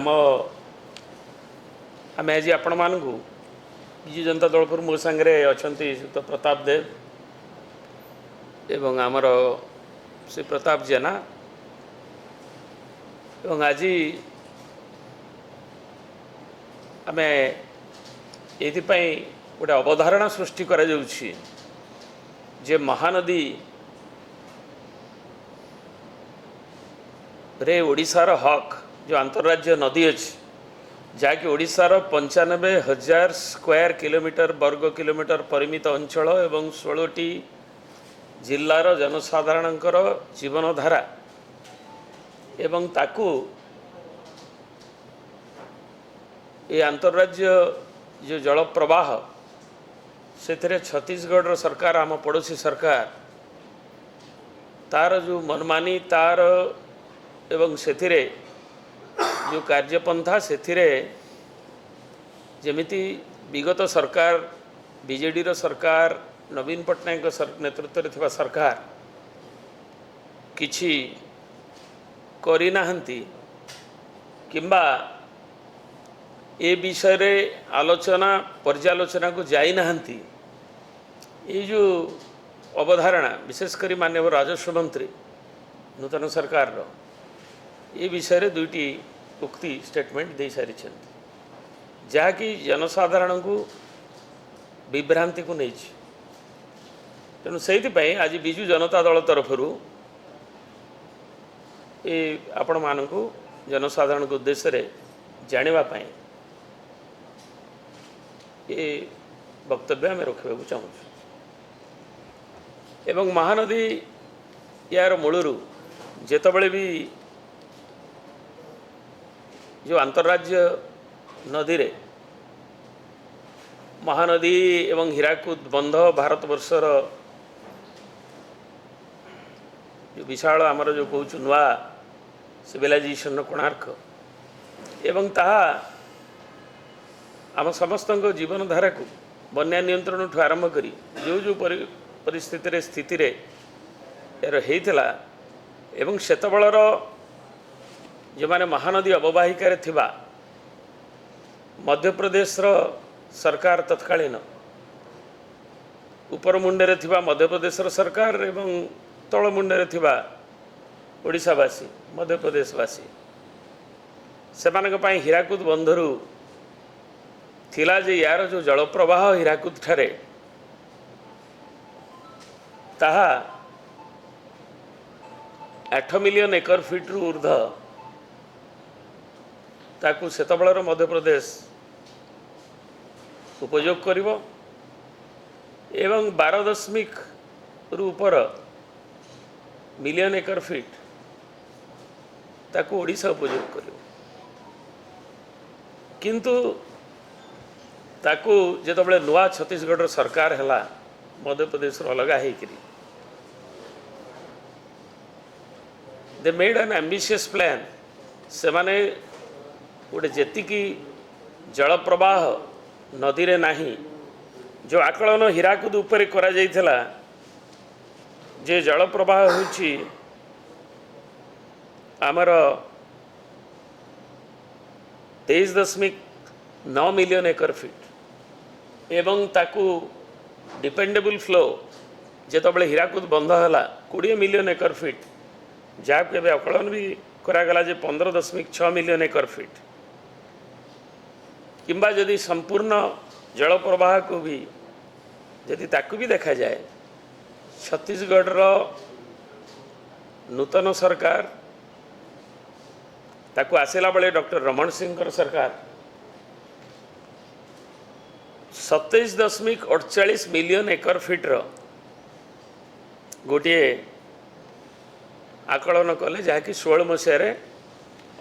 आम आज आपण मानू विजु जनता दल पर मो सांगे अच्छा तो प्रताप देव एवं आमर श्री प्रताप जेना एवं आज आम ये गोटे अवधारणा सृष्टि करा जे महानदी रे ओडिशार हक जो अंतर्राज्य नदी अच्छी जहाँकि ओडिशार 95,000 स्क्वायर किलोमीटर वर्ग किलोमीटर परिमित अंचल एवं 16टी जिल्लार जनसाधारणकर जीवनधारा एवं ताकू ये अंतर्राज्य जो जल प्रवाह से छत्तीसगढ़ सरकार आम पड़ोसी सरकार तार जो मनमानी तार एवं से जो कार्यपंथा से जमिति विगत सरकार बीजेडी रो सरकार नवीन पट्टनायक नेतृत्व में सरकार किछि करी नाहंती किंबा ए विषय रे आलोचना पर्यालोचना को जाई नाहंती ये जो अवधारणा विशेषकर माननीय राजस्व मंत्री नूतन सरकार रो ये विषय रे दुईटी उक्ति स्टेटमेंट दे सारी जहाँकि जनसाधारण को विभ्रांति को नहीं तेणु से आज विजु जनता दल तरफ ये आपण मानक जनसाधारण को उद्देश्य रे जानापी ये वक्तव्य आम रखा चाहूँ एवं महानदी यार मूलरू जेतबले भी जो अंतर्राज्य नदी रे महानदी एवं हीराकुद बंध भारतवर्षर जो विशाल आमर जो कहूँ नुआ सिविलाइजेशन कोणार्क एवं ताहा आम समस्त जीवन धारा को बन्या नियंत्रण ठू आरंभ करी जो जो परिस्थिति स्थिति रे यार होता एवं सेतबलर जो माने महानदी अववाहिकार थिबा मध्य प्रदेश सरकार तत्कालीन ऊपर मुंडे थिबा मध्य प्रदेश सरकार एवं तल मुंडे थिबा ओडिशावासी मध्य प्रदेशवासी सेमानक पई हीराकुद बंधरु थिला जे यार जो जल प्रवाह हीराकुद ठारे ताहा 8 मिलियन एकर फीट रु ऊर्ध ताकू सेतबलर मध्य प्रदेश उपयोग करिवो एवं 12 रु ऊपर मिलियन एकर फीट ताकू ओडिशा उपयोग करिवो किंतु ताकू जेतबले नुआ छत्तीसगढ़ सरकार हैला मध्य प्रदेश अलग होकर they made an ambitious plan से माने गोटे जेतिकी जल प्रवाह नदी रे नाही जो आकलन हीराकुद उपरे करा जाइथिला जे जल प्रवाह होची आमर 23.9 मिलियन एकर फीट एवं ताकू डिपेंडेबल फ्लो जेतबले हीराकुद बंध हैला 20 मिलियन एकर फीट जहाँको एवं आकलन भी करागला जे 15.6 मिलियन एकर फीट किंबा यदि संपूर्ण जल प्रवाह को भी यदि ताकू भी देखा जाए छत्तीसगढ़ नूतन सरकार ताकू आसला बेले डॉक्टर रमण सिंह सरकार 27.48 मिलियन एकर फीट गोटे आकलन कले जहाँकि 16 मसीह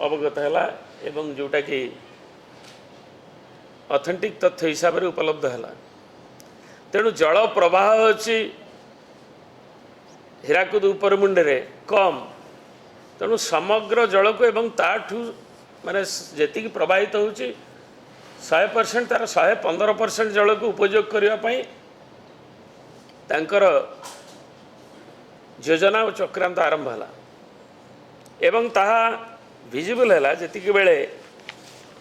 अवगत है एवं जोटा कि ऑथेंटिक तथ्य हिसाब से उपलब्ध है तेणु जल प्रवाह अच्छी हीराकुद उपर मुंडे कम तेणु समग्र जल को एवं ताठू माने जी प्रवाहित हो 100% तार 115% जल को उपयोग करने योजना और चक्रांत आरंभ है एवं ताहा विजिबल है जी बेले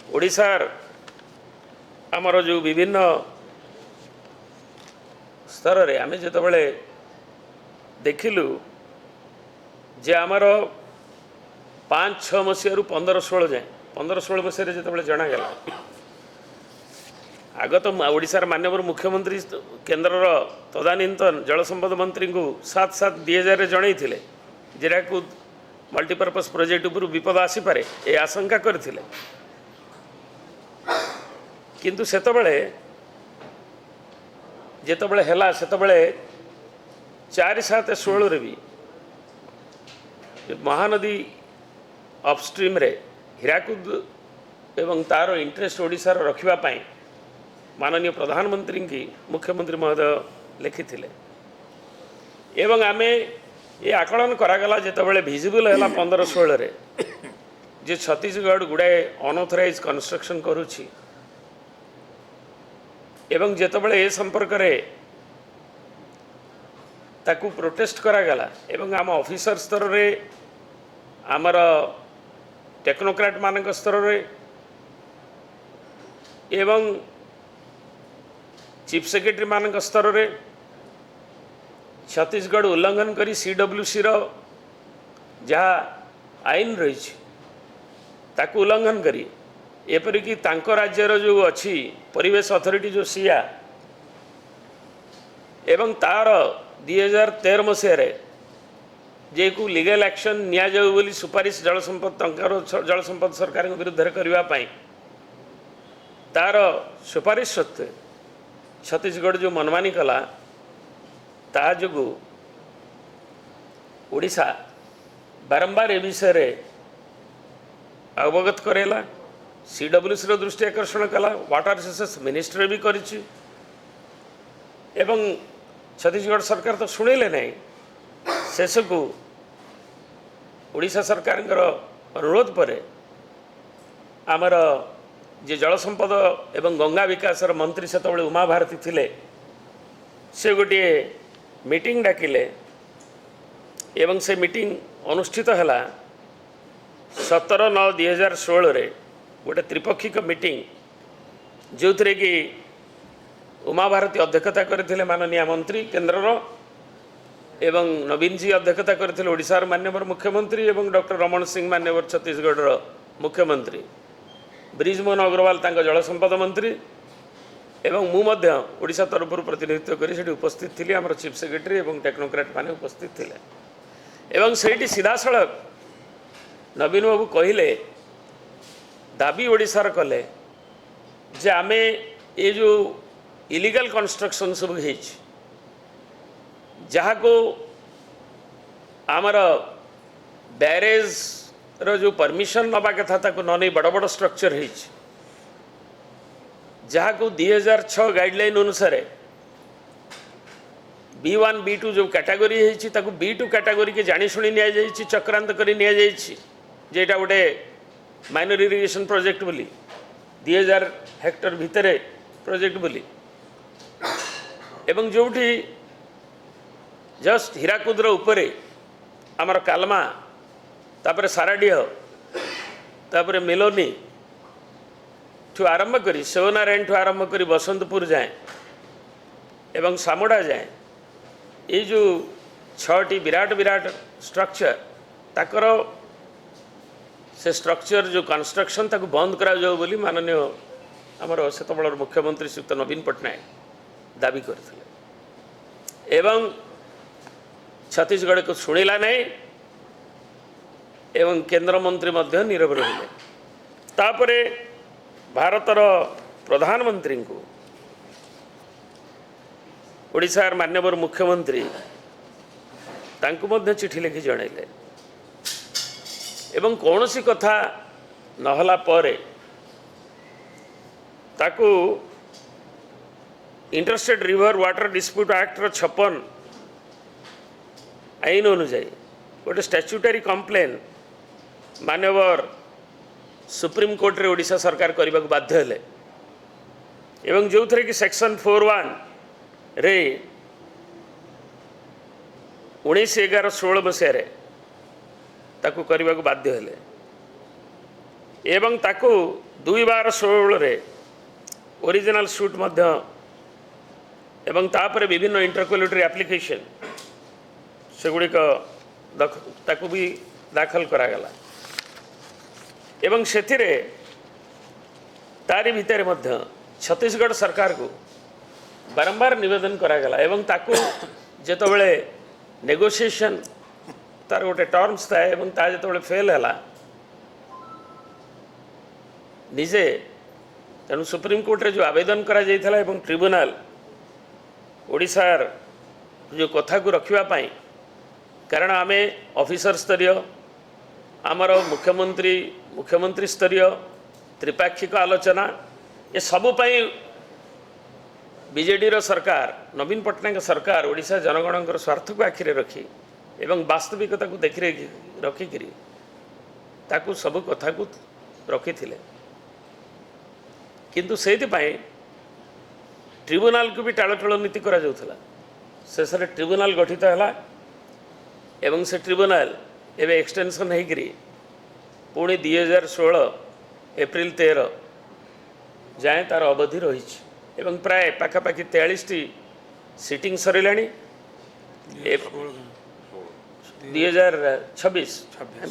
ओडिशार आमर जो विभिन्न स्तर रे आमे जेतबेले देखिलु जे आमर 5-6 मसीह 15-16 जाए 15-16 मसीह जिते जनागला आग तो ओडिशार माननीय मुख्यमंत्री केन्द्रर तदानीतन जलसंपद मंत्री को 7/7/2000 जनईले जेराकूद मल्टीपर्पज प्रोजेक्ट उपर विपद आसीपे ये आशंका करथिले किंतु सेतबेले जेतबेले हैला सेतबेले 4/7/16 रे भी महानदी अपस्ट्रीम रे हीराकुद एवं तार इंटरेस्ट ओडिशार रखिबा पाई माननीय प्रधानमंत्री की मुख्यमंत्री महोदय लिखिथिले एवं आमे ये आकलन करागला जेतबेले विजिबल हैला 15-16 रे जे छत्तीसगढ़ गुड़ाए अनऑथराइज कंस्ट्रक्शन करुछि एवं जेतबेले ए संपर्क रे ताकू प्रोटेस्ट करागला एवं आम ऑफिसर स्तर रे आमर टेक्नोक्राट मानक स्तर रे एवं चीफ सेक्रेटरी मानक स्तर रे छत्तीसगढ़ उल्लंघन करी CWC रो जहाँ आईन रही ताकू उल्लंघन करी एपरिकी तांको राज्यर जो अच्छी परिवेश अथॉरिटी जो सिया एवं तार 2013 मसीह जे को लीगल एक्शन निया जाऊ बोली सुपारिश जलसंपद सरकार विरुद्ध करने तार सुपारिश सत्वे छत्तीसगढ़ जो मनमानी कला ता जो ओडिशा बारंबार ए विषय अवगत करेला CWC रो दृष्टि आकर्षण कला वाटर रिसोर्सेस मिनिस्ट्री भी करिछि एवं छत्तीसगढ़ सरकार तो शुणिले नहीं शेष को ओडिशा सरकार अनुरोध पर आमर जे जलसंपद एवं गंगा विकास मंत्री से उमा भारती थिले से गोटे मीटिंग डाकिले एवं से मीटिंग अनुष्ठित हैला 17/9/2016 रे गोटे त्रिपक्षिक मीटिंग जो थे कि उमा भारती अध्यक्षता करथिले माननीय मंत्री केन्द्रर एवं नवीन जी अध्यक्षता करथिले ओडिशार माननीय मुख्यमंत्री एवं डॉक्टर रमण सिंह माननीय छत्तीसगढ़ मुख्यमंत्री ब्रिजमोहन अग्रवाल तांको जलसंपद मंत्री एवं मु मध्य ओडिशा तरफ प्रतिनिधित्व करी सेठी उपस्थित थिली हमर चीफ सेक्रेटरी एवं टेक्नोक्राट माने उपस्थित थिले एवं सेठी सीधा सड़क नवीन बाबू कहिले दाबी ओडिशार कले जे आमे ये जो इलीगल कंस्ट्रक्शन सब हेछि जहाँ को आमर बैरेज रो जो परमिशन नबा कथा ताको न नहीं बड़ बड़ स्ट्रक्चर हेछि जहाँ को 2006 गाइडलाइन अनुसार B1 B2 जो कैटेगरी है ताको B2 कैटेगरी के जानी शुणी निया जाइछि चक्रांत करी निया जाइछि जेटा गोटे माइनर इरिगेशन प्रोजेक्ट बोली 2000 हेक्टर भितरे प्रोजेक्ट बोली एवं जोठी जस्ट हीराकुद उपरे आमर कालमा तापर साराडीह तापर मेलोनी ठू आरंभ करी शिवनारायण ठू आरंभ करी बसंतपुर जाए एवं सामुड़ा जाए ये जो 6टी विराट विराट स्ट्रक्चर ताकर से स्ट्रक्चर जो कंस्ट्रक्शन ताको बंद करा जाओ बोली माननीय आमर सेतबेलर मुख्यमंत्री श्रीयुक्त नवीन पट्टनायक दाबी करथिले एवं छत्तीसगढ़ को शुणिला नहीं एवं केंद्र मंत्री मध्य नीरव रहिले तापरे भारतर प्रधानमंत्री को ओडिशार माननीय मुख्यमंत्री तांको मध्य चिठी लिखि जणैले एवं कौन सी कथा नहला परे ताकू interstate river water dispute act 56 आईन अनुजाई गोटे स्टैच्यूटरी कंप्लेन मान्यवर सुप्रीम कोर्ट रे ओडिशा सरकार करने को बाध्य हेले एवं जो थे कि सेक्शन 41 रे 19/11/16 मसीह ताकू करने को बाध्य हेले एवं ताकू 2016 ओरिजिनल सूट मध्य एवं तापर विभिन्न इंटरक्युलेटरी एप्लिकेशन सेगुड़िक ताकू भी दाखल करागला एवं सेथिरे तारी भितर मध्य छत्तीसगढ़ सरकार को बारंबार निवेदन करागला एवं ताकू जेतबेले नेगोशिएशन तार गोटे टर्म्स था एवं ता जेतबेले फेल हैला निजे तेणु सुप्रीम कोर्ट रे जो आवेदन करा जाइथला एवं ट्रिब्यूनल ओडिशार जो कथा को रखिबा पाई कारण आमे ऑफिसर स्तरीय आमर मुख्यमंत्री स्तरीय त्रिपाक्षिक आलोचना ये सबु पाई बीजेडी रो सरकार नवीन पटनायक सरकार ओडिशा जनगणकर स्वार्थ को आखिरे रखी एवं वास्तविकता को देखि रखिकी ताकू सबु कथा को रखी थिले किंतु सेहिपाई ट्रिब्यूनल को भी टालटोल नीति करा जाउथला शेष ट्रिब्यूनल गठित है एवं से ट्रिब्यूनल एवं एक्सटेंशन होकरी पुणी 2016 एप्रिल 13 जाए तार अवधि रही एवं प्राय पाखापाखि 43टी सीटिंग सरला 2026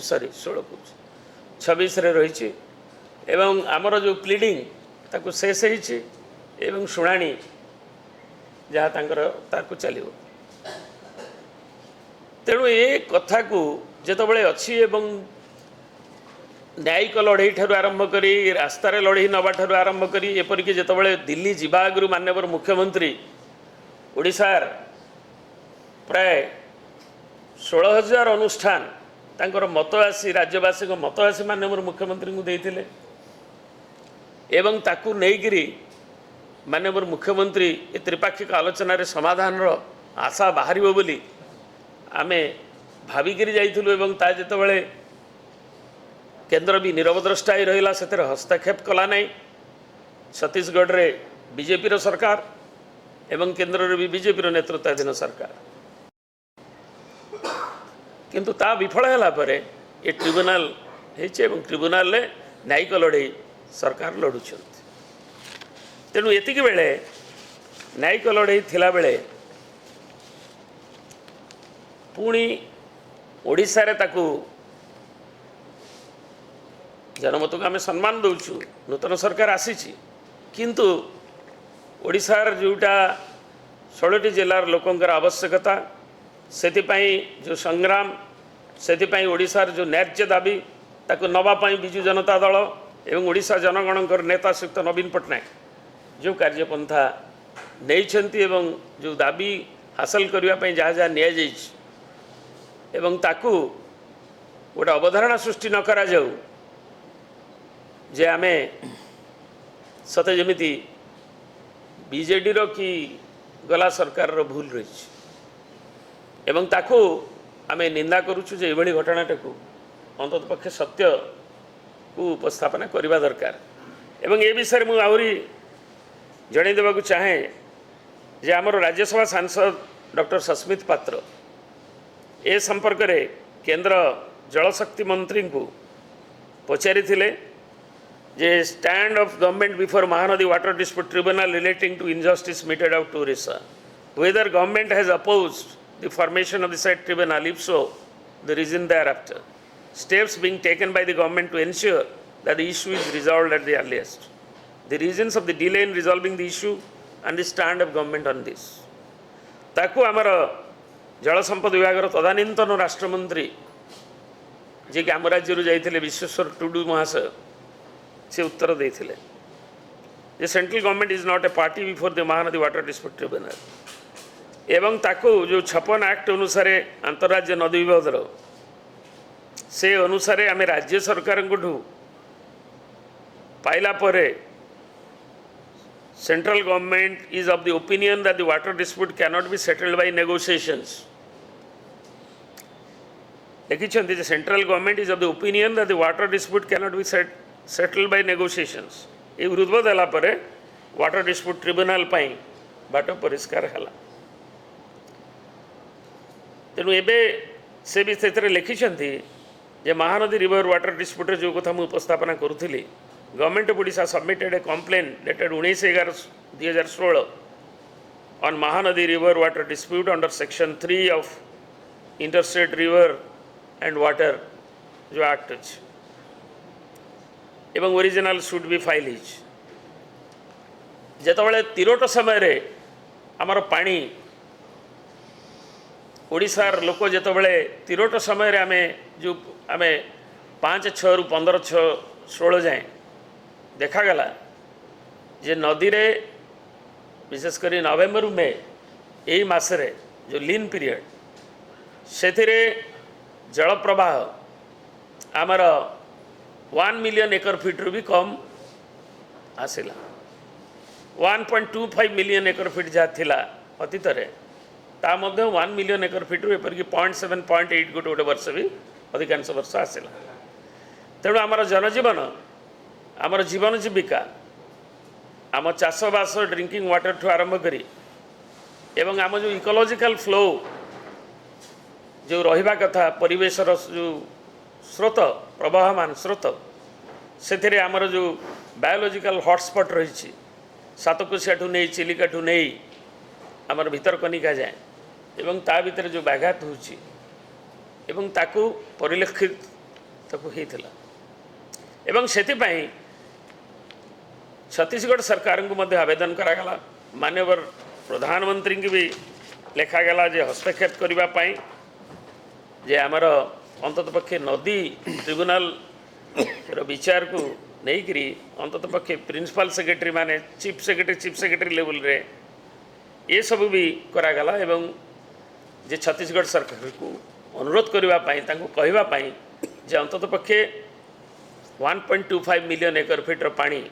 सॉरी 16 रही एवं आमर जो प्लीडिंग ताकू शेष एवं शुणाणी जहाँ ताकू चलो तेणु ये कथा को जितेबाला अच्छी एवं न्यायिक लड़ई ठार आरंभ करी रास्तार लड़ई नवा ठार आरंभ करी एपरिक जितेबाला दिल्ली जावा आगु माननीय मुख्यमंत्री ओडिशार प्राय 16,000 अनुष्ठान तांकर मत आसी राज्यवासी को मत आसी माननीय मुख्यमंत्री को देते एवं ताकू नहींकरी माननीय मुख्यमंत्री ए त्रिपाक्षिक आलोचन समाधान आशा बाहर बोली आमे भाविकी जाइलु एवं ता जितेबाला केंद्र भी निरवद्रष्टा ही रहा से हस्तक्षेप कला नहीं छत्तीसगढ़ रे बीजेपी रो सरकार एवं केंद्र रे भी बीजेपी रो नेतृत्वाधीन सरकार किंतु ता विफल है पर ये ट्रिब्यूनल एवं ट्रिब्यूनल रे न्यायिक लड़ई सरकार लड़ुंट तेणु एतिक बेले न्यायिक लड़ई थिला बेले पुणी ओडिशा रे ताकू जनमत को आम सम्मान दौचु नूतन सरकार आसी किंतु ओडिशार जोटा 16टी जिलार लोकंकर आवश्यकता से जो संग्राम से ओडिशार जो न्याय्य दाबी ताकू नवापाई विजु जनता दल एवं ओडिशा जनगणकर नेता श्रीयुक्त नवीन पटनायक जो कार्यपंथा नहीं एवं जो दाबी हासिल करने जहाँ जहाँ नि एवं ताकू गोटे अवधारणा सृष्टि न करा जाऊ जे आमे सते जमिति बीजेडी रो कि गला सरकार रो भूल रही एवं ताकू आमे निंदा करूछु जे एभली घटनाटा को अंतत पक्षे सत्य को उपस्थापना करने दरकार एवं ए विषय में आहरी जन देवाक चाहे जे आमर राज्यसभा सांसद डॉक्टर सस्मित पात्र ए संपर्क रे केंद्र जलशक्ति मंत्री को पचारि थिले जे stand of government before Mahanadi water dispute tribunal relating to injustice meted out to Orissa whether government has opposed the formation of the said tribunal if so the reason thereafter steps being taken by the government to ensure that the issue is resolved at the earliest the reasons of the delay in resolving the issue and the stand of government on this ताकू आमर जल संपद विभाग तदानीतन राष्ट्रमंत्री जी कि आम राज्य जाइए विश्वेश्वर टुडू महाशय से उत्तर देते central government is not a party before the Mahanadi water dispute tribunal एवं ताकू जो 56 एक्ट अनुसार अंतर्राज्य नदी विवाद से अनुसार आम राज्य सरकार पाइला परे central government is of the opinion that the water dispute cannot be settled by negotiations लिखिं central government is of the opinion that the water dispute cannot be settled by negotiations ये उद्बोध है वाटर डिस्प्यूट ट्रिब्यूनल बाट परिष्कार है तेणु एबे से भी से लिखिं जे महानदी रिवर वाटर डिस्प्यूट जो कथा मुझे उपस्थापना करुली Government of Odisha submitted a complaint dated 19/11/2016 on Mahanadi River water dispute under Section 3 of Interstate River and Water जो Act अछि एवं original should be file his जेतबेले तिरोट समय रे आमर पानी ओडिशार लोक जेतबेले तिरोट समय रे आमे 5-6 रु 15-16 जाए देखागला जे नदी रे विशेषकर नवेम्बर में यही मसरे जो लीन पीरियड से जल प्रवाह आमर 1 मिलियन एकर फीट रू भी कम आसला 1.25 मिलियन एकर फीट जहाँ थिला अतीत ता 1 मिलियन एकर फीट रू एपरिक 0.7 0.8 गोटे गोटे वर्ष भी अधिकांश वर्ष आसला तेणु आमर जनजीवन आमर जीवन जीविका आम चाषबास ड्रिंकिंग वाटर ठू आरंभ करी एवं आम जो इकोलॉजिकल फ्लो जो रहिबा कथा परिवेशर जो स्रोत प्रवाहमान स्रोत से आमर जो बायोलॉजिकल हॉटस्पॉट रही सातकोशिया ठू नहीं चिलिका ठू नहीं आमर भितरकनिका जाए एवं ता भितर जो व्याघात होची एवं ताकू परिलक्षित ताकू हेतला एवं सेतिपाई छत्तीसगढ़ सरकार को मध्य आवेदन करागला माननीय प्रधानमंत्री की भी लिखागला जे हस्तक्षेप करने जे आमर अंतत पक्षे नदी ट्रिब्यूनल विचार को नहीं करी अंतत पक्षे प्रिंसिपल सेक्रेटरी माने चीफ सेक्रेटरी लेवल रे ये सब भी करागला एवं जे छत्तीसगढ़ सरकार को अनुरोध करने कहवाई जे अंतत पक्षे 1.25 मिलियन एकर फीटर पानी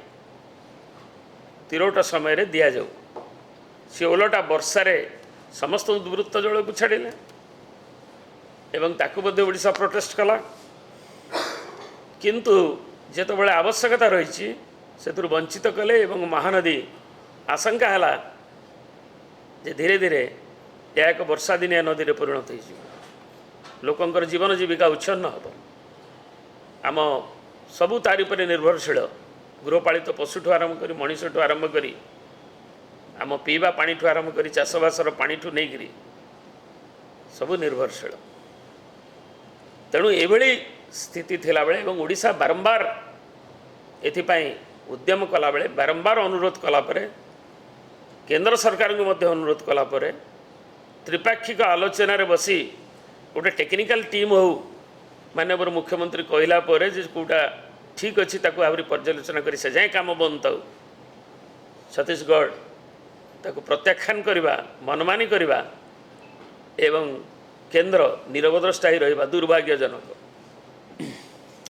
तिरोट समय रे दिया जाऊ सी ओलटा वर्षारे समस्त दुर्वृत्त जल को छाड़िले एवं ताकू मध्य ओडिशा प्रोटेस्ट कला किंतु जेतबेले आवश्यकता रही से वंचित कले एवं महानदी आशंका है जे धीरे धीरे यह एक वर्षा दिनिया नदी रे परिणत हो लोकंकर जीवन जीविका उच्छन्न हम आम सबू तारी पर निर्भरशील गृहपालित पशु ठू आरंभ कर मनीष ठू आरंभ कर आम पीवा पानी ठू आरंभ कर चाषबासर पानी ठू नहीं करी सबू निर्भरशील तेणु एभली स्थिति थिला बेले एवं ओडिशा बारंबार एथिपाई उद्यम कला बेले बारंबार अनुरोध कला परे केंद्र सरकार को मध्य अनुरोध कला परे त्रिपाक्षिक आलोचना रे बसी गोटे टेक्निकल टीम हो माननीय मुख्यमंत्री कहला परे जे कोटा ठीक अच्छी ताकू आहरी पर्यालोचना करी से जाए काम बंद हो छत्तीसगढ़ ताकू प्रत्याख्यान करवा मनमानी करवा एवं केंद्र निरवद्रष्टा ही रहा दुर्भाग्यजनक।